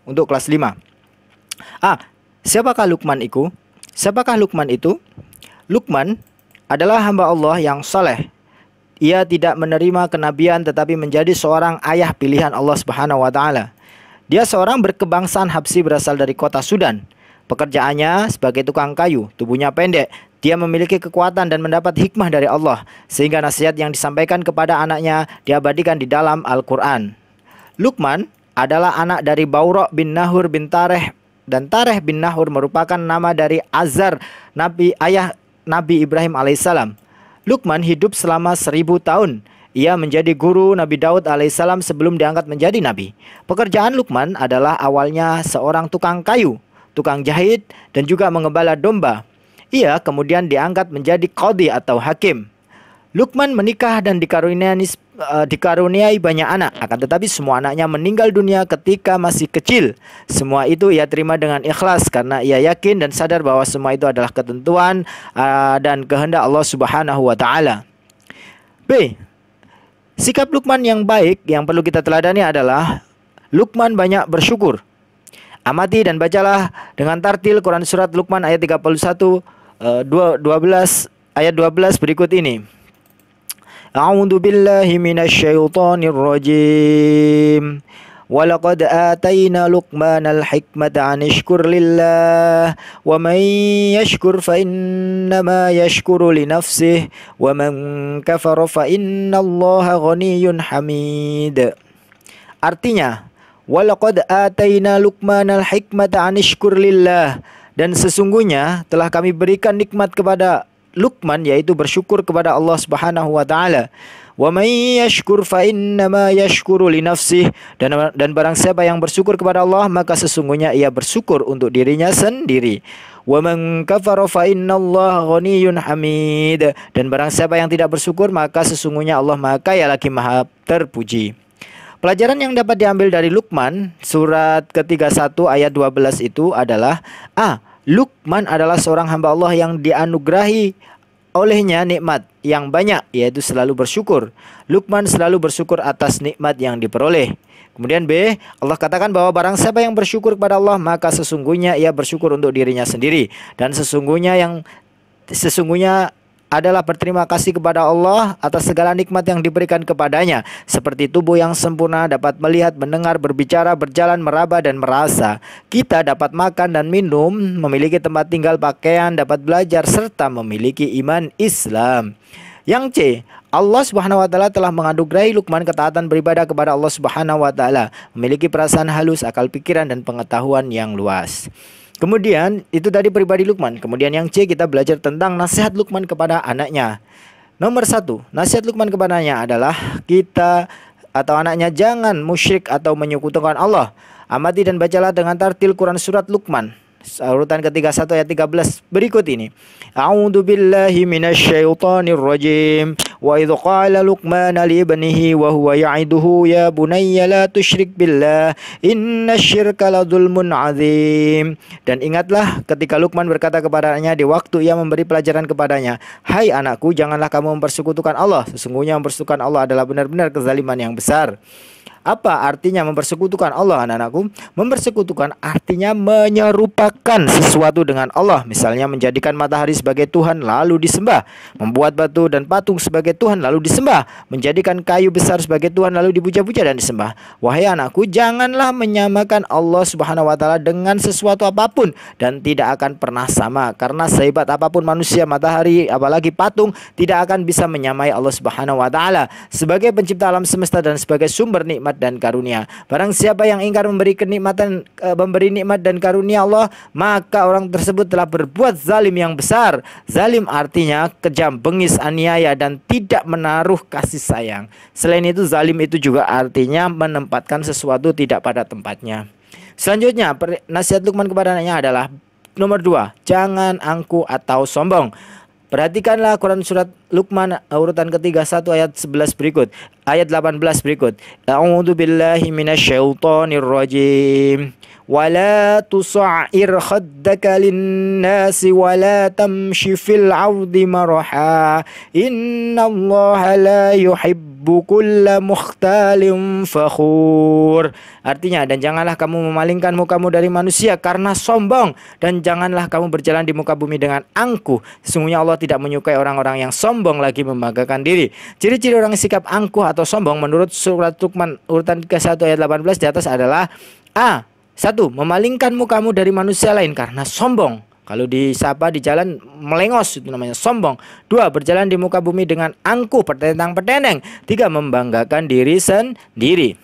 untuk kelas 5. Siapakah Luqman itu? Siapakah Luqman itu? Luqman adalah hamba Allah yang saleh. Ia tidak menerima kenabian tetapi menjadi seorang ayah pilihan Allah Subhanahu wa taala. Dia seorang berkebangsaan Habsyi berasal dari kota Sudan. Pekerjaannya sebagai tukang kayu, tubuhnya pendek. Dia memiliki kekuatan dan mendapat hikmah dari Allah, sehingga nasihat yang disampaikan kepada anaknya diabadikan di dalam Al-Quran. Luqman adalah anak dari Baura bin Nahur bin Tareh, dan Tareh bin Nahur merupakan nama dari Azar, ayah Nabi Ibrahim alaihissalam. Luqman hidup selama 1000 tahun. Ia menjadi guru Nabi Daud alaihissalam sebelum diangkat menjadi nabi. Pekerjaan Luqman adalah awalnya seorang tukang kayu, tukang jahit, dan juga mengembala domba. Ia kemudian diangkat menjadi qadhi atau hakim. Luqman menikah dan dikaruniai banyak anak, akan tetapi semua anaknya meninggal dunia ketika masih kecil. Semua itu ia terima dengan ikhlas karena ia yakin dan sadar bahwa semua itu adalah ketentuan dan kehendak Allah Subhanahu wa taala. B. Sikap Luqman yang baik yang perlu kita teladani adalah Luqman banyak bersyukur. Amati dan bacalah dengan tartil Quran surat Luqman ayat 31 ayat 12 berikut ini. A'udzu billahi minasyaitonir rajim. Walaqad atayna Luqmanal hikmata an ishkur lillah wa man yashkur fa innama yashkuru li nafsihi wa man kafara fa innallaha ghaniyyun hamid. Artinya, walaqad atayna Luqmanal hikmata an ishkur lillah, dan sesungguhnya telah kami berikan nikmat kepada Luqman, yaitu bersyukur kepada Allah Subhanahu wa taala. Wa may yashkur fa innama yashkuru li nafsihi, dan barang siapa yang bersyukur kepada Allah maka sesungguhnya ia bersyukur untuk dirinya sendiri. Wa man kafara fa innallaha ghaniyyun hamid, dan barang siapa yang tidak bersyukur maka sesungguhnya Allah Maha Kaya lagi Maha terpuji. Pelajaran yang dapat diambil dari Luqman surat ke-31 ayat 12 itu adalah Luqman adalah seorang hamba Allah yang dianugerahi olehnya nikmat yang banyak, yaitu selalu bersyukur. Luqman selalu bersyukur atas nikmat yang diperoleh. Kemudian B, Allah katakan bahwa barang siapa yang bersyukur kepada Allah maka sesungguhnya ia bersyukur untuk dirinya sendiri, dan sesungguhnya adalah berterima kasih kepada Allah atas segala nikmat yang diberikan kepadanya, seperti tubuh yang sempurna, dapat melihat, mendengar, berbicara, berjalan, meraba, dan merasa. Kita dapat makan dan minum, memiliki tempat tinggal, pakaian, dapat belajar, serta memiliki iman Islam. Yang C, Allah Subhanahu wa taala telah menganugerahi Luqman ketaatan beribadah kepada Allah Subhanahu wa taala, memiliki perasaan halus, akal pikiran, dan pengetahuan yang luas. Kemudian itu tadi pribadi Luqman. Kemudian yang C, kita belajar tentang nasihat Luqman kepada anaknya. Nomor 1, nasihat Luqman kepadanya adalah kita atau anaknya jangan musyrik atau menyekutukan Allah. Amati dan bacalah dengan tartil Quran surat Luqman urutan ke-31 ayat 13 berikut ini. A'udzu billahi minasyaitonir rajim. Wa idz qala Luqman li ibnihi wa huwa ya'iduhu ya bunayya la tusyrik billah innasyirka ladzulmun azim. Dan ingatlah ketika Luqman berkata kepadanya di waktu ia memberi pelajaran kepadanya, hai anakku, janganlah kamu mempersekutukan Allah. Sesungguhnya mempersekutukan Allah adalah benar-benar kezaliman yang besar. Apa artinya mempersekutukan Allah, anak-anakku? Mempersekutukan artinya menyerupakan sesuatu dengan Allah. Misalnya menjadikan matahari sebagai Tuhan lalu disembah, membuat batu dan patung sebagai Tuhan lalu disembah, menjadikan kayu besar sebagai Tuhan lalu dipuja-puja dan disembah. Wahai anakku, janganlah menyamakan Allah Subhanahu wa taala dengan sesuatu apapun, dan tidak akan pernah sama, karena sehebat apapun manusia, matahari, apalagi patung, tidak akan bisa menyamai Allah Subhanahu wa taala sebagai pencipta alam semesta dan sebagai sumber nikmat dan karunia. Barang siapa yang ingkar memberi nikmat dan karunia Allah, maka orang tersebut telah berbuat zalim yang besar. Zalim artinya kejam, bengis, aniaya, dan tidak menaruh kasih sayang. Selain itu, zalim itu juga artinya menempatkan sesuatu tidak pada tempatnya. Selanjutnya, nasihat Luqman kepada anaknya adalah nomor 2, jangan angkuh atau sombong. Perhatikanlah Quran surat Luqman urutan ke-31 ayat 11 berikut. Ayat 18 berikut. A'udzu billahi minasyaitonir rajim. Wala tusa'ir khaddaka lin-nasi wala tamshi fil 'ardi maraha. Innallaha la yuhibbu tuhibbu kulla mukhtalin fakhur. Artinya, dan janganlah kamu memalingkan mukamu dari manusia karena sombong, dan janganlah kamu berjalan di muka bumi dengan angkuh. Sesungguhnya Allah tidak menyukai orang-orang yang sombong lagi membanggakan diri. Ciri-ciri orang sikap angkuh atau sombong menurut surat Luqman urutan ke-1 ayat 18 di atas adalah A. 1. Memalingkan mukamu dari manusia lain karena sombong. Kalau disapa di jalan melengos, itu namanya sombong. 2. Berjalan di muka bumi dengan angkuh, petentang-petenteng. 3. Membanggakan diri sendiri.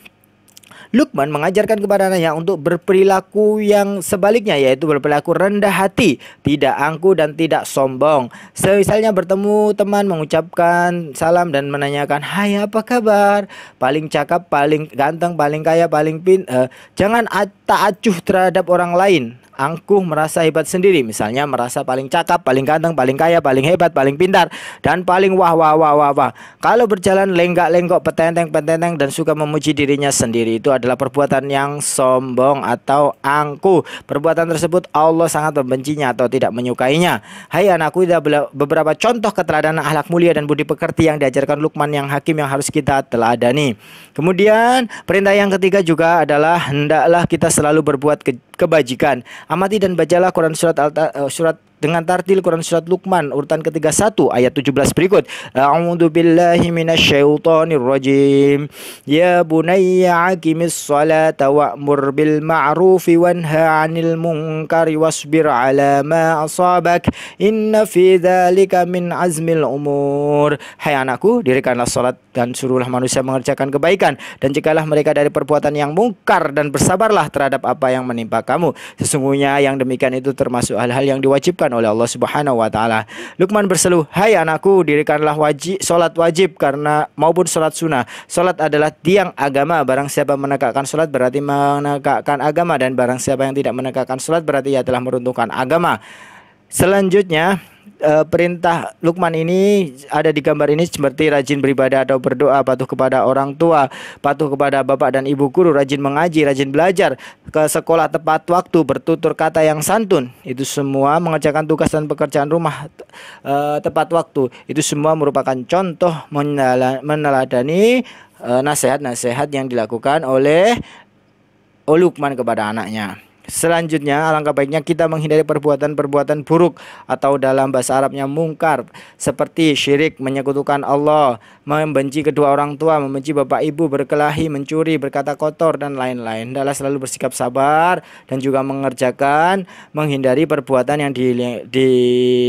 Luqman mengajarkan kepada anaknya untuk berperilaku yang sebaliknya, yaitu berperilaku rendah hati, tidak angkuh dan tidak sombong. Misalnya bertemu teman, mengucapkan salam dan menanyakan, "Hai, apa kabar?" Paling cakap, paling ganteng, paling kaya, paling jangan tak acuh terhadap orang lain. Angkuh, merasa hebat sendiri, misalnya merasa paling cakap, paling ganteng, paling kaya, paling hebat, paling pintar, dan paling wah wah wah wah wah. Kalau berjalan lenggak-lenggok, petenteng-petenteng dan suka memuji dirinya sendiri, itu adalah perbuatan yang sombong atau angkuh. Perbuatan tersebut Allah sangat membencinya atau tidak menyukainya. Hai anakku, ada beberapa contoh keteladanan akhlak mulia dan budi pekerti yang diajarkan Luqman yang hakim yang harus kita teladani. Kemudian perintah yang ketiga juga adalah hendaklah kita selalu berbuat kebajikan. Amati dan bacalah Quran surat dengan tartil Quran surat Luqman urutan ketiga 1 ayat 17 berikut. A'udzu billahi minasyaitonir rajim. Ya bunayya aqimis sholata wa'mur bil ma'rufi wanha 'anil munkari wasbir 'ala ma asabak. Inna fi dzalika min azmil umur. Hai anakku, dirikanlah salat dan suruhlah manusia mengerjakan kebaikan, dan cegahlah mereka dari perbuatan yang mungkar, dan bersabarlah terhadap apa yang menimpa kamu. Sesungguhnya yang demikian itu termasuk hal-hal yang diwajibkan oleh Allah Subhanahu wa taala. Luqman berseru, "Hai anakku, dirikanlah salat wajib karena maupun salat sunnah. Salat adalah tiang agama. Barang siapa menegakkan salat berarti menegakkan agama, dan barang siapa yang tidak menegakkan salat berarti ia telah meruntuhkan agama." Selanjutnya, perintah Luqman ini ada di gambar ini seperti rajin beribadah atau berdoa, patuh kepada orang tua, patuh kepada bapak dan ibu guru, rajin mengaji, rajin belajar, ke sekolah tepat waktu, bertutur kata yang santun. Itu semua mengerjakan tugas dan pekerjaan rumah tepat waktu. Itu semua merupakan contoh meneladani nasihat-nasihat yang dilakukan oleh Luqman kepada anaknya. Selanjutnya, alangkah baiknya kita menghindari perbuatan-perbuatan buruk atau dalam bahasa Arabnya mungkar, seperti syirik, menyekutukan Allah, membenci kedua orang tua, membenci bapak ibu, berkelahi, mencuri, berkata kotor, dan lain-lain. Hendaklah selalu bersikap sabar dan juga menghindari perbuatan yang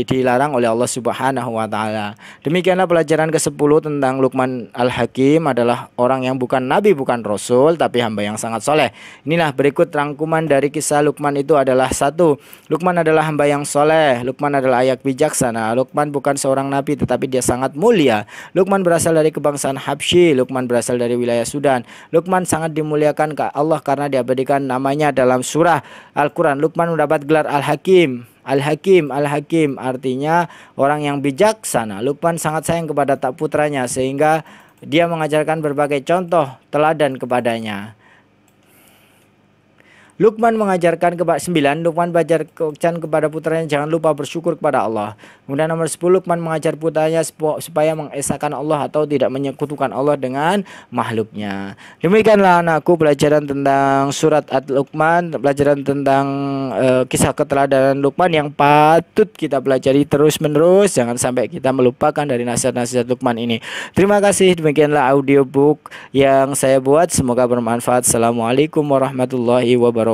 dilarang oleh Allah Subhanahu wa taala. Demikianlah pelajaran ke-10 tentang Luqman Al-Hakim, adalah orang yang bukan nabi, bukan rasul, tapi hamba yang sangat soleh. Inilah berikut rangkuman dari kisah Luqman. Itu adalah 1. Luqman adalah hamba yang soleh. Luqman adalah ayah bijaksana. Luqman bukan seorang nabi, tetapi dia sangat mulia. Luqman berasal dari kebangsaan Habsyi. Luqman berasal dari wilayah Sudan. Luqman sangat dimuliakan ke Allah karena diabadikan namanya dalam surah Al-Quran. Luqman mendapat gelar Al-Hakim. Al-Hakim, Al-Hakim artinya orang yang bijaksana. Luqman sangat sayang kepada tak putranya, sehingga dia mengajarkan berbagai contoh teladan kepadanya. Luqman mengajarkan kepada 9. Luqman mengajarkan kepada putranya jangan lupa bersyukur kepada Allah. Kemudian nomor 10, Luqman mengajar putranya supaya mengesahkan Allah atau tidak menyekutukan Allah dengan makhluknya. Demikianlah anakku pelajaran tentang surat Luqman, pelajaran tentang kisah keteladanan Luqman yang patut kita pelajari terus-menerus. Jangan sampai kita melupakan dari nasihat-nasihat Luqman ini. Terima kasih. Demikianlah audiobook yang saya buat. Semoga bermanfaat. Assalamualaikum warahmatullahi wabarakatuh.